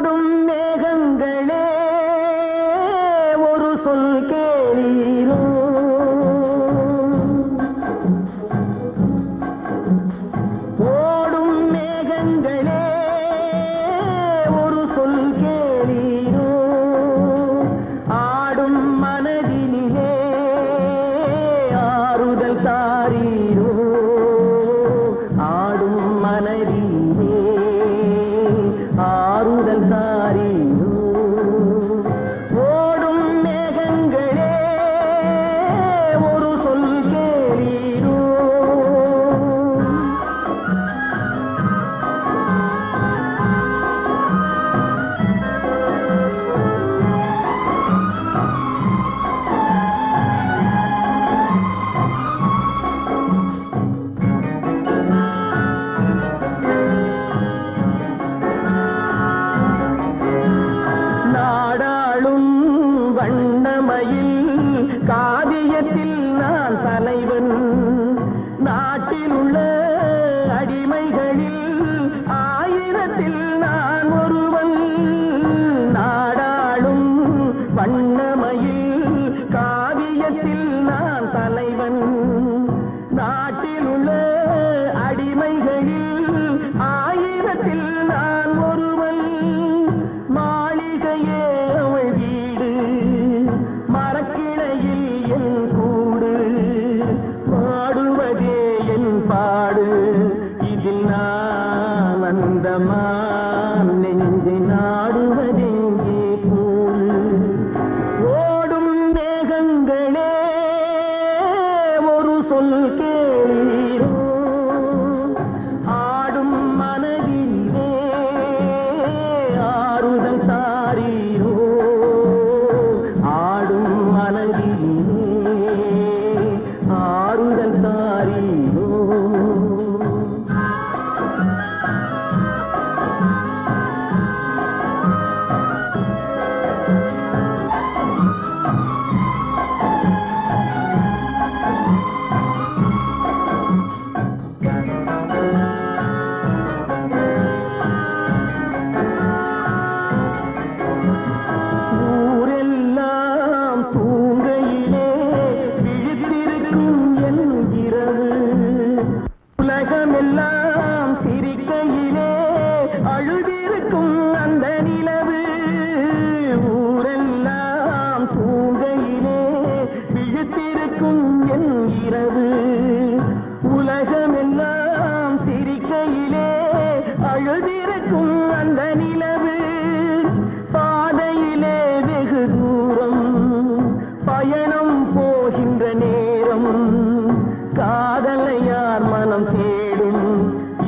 ஓடும் மேகங்களே ஒரு சொல் கேளீரோ, ஓடும் மேகங்களே ஒரு சொல் கேளீரோ, ஆடும் மனதினிலே ஆறுதல் தாரீரோ, ஆடும் மனதினிலே ஆறுதல் தாரீரோ, ஓடும் மேகங்களே ஒரு சொல் கேளீரோ. நாடாளும் வண்ணமயில் காவியத்தில் நான் தலைவன், நாட்டில் உள்ள அடிமைகளில் ஆயிரத்தில் நான் ஒருவன். நாடாளும் வண்ணமயில் காவியத்தில் நான் தலைவன், நாட்டில் உள்ள அடிமைகளில் ஆயிரத்தில் நான் ஒருவன். மாளிகையே அவள் வீடு, மரக்கிளையில் என் கூடு, பாடுவதே என் பாடு, இதில் நான் அந்தமான் நெஞ்சை நாடுவதெங்கே கூறு. ஓடும் மேகங்களே ஒரு சொல் கேளீரோ, ஆடும் மனதிலே ஆறுதல் தாரீரோ, ஆடும் மனதிலே ஆறுதல் தாரீரோ. ஊரெல்லாம் தூங்கையிலே விழித்திருக்கும் என் இரவு, உலகமெல்லாம் சிரிக்கையிலே அழுதிருக்கும் அந்த நிலவு. ஊரெல்லாம் தூங்கையிலே விழித்திருக்கும் என் இரவு, உலகமெல்லாம் சிரிக்கையிலே அழுதிருக்கும் அந்த நிலவு. பாதையிலே வெகு தூரம் பயணம் போகின்ற நேரம், காதலை யார் மனம் தேடும்,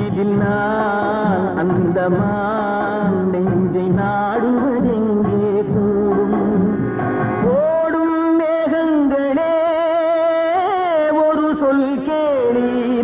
இதில் நான் அந்தமான் நெஞ்சை நாடுவதெங்கே கூடும். ஓடும் மேகங்களே ஒரு சொல் கேளீரோ,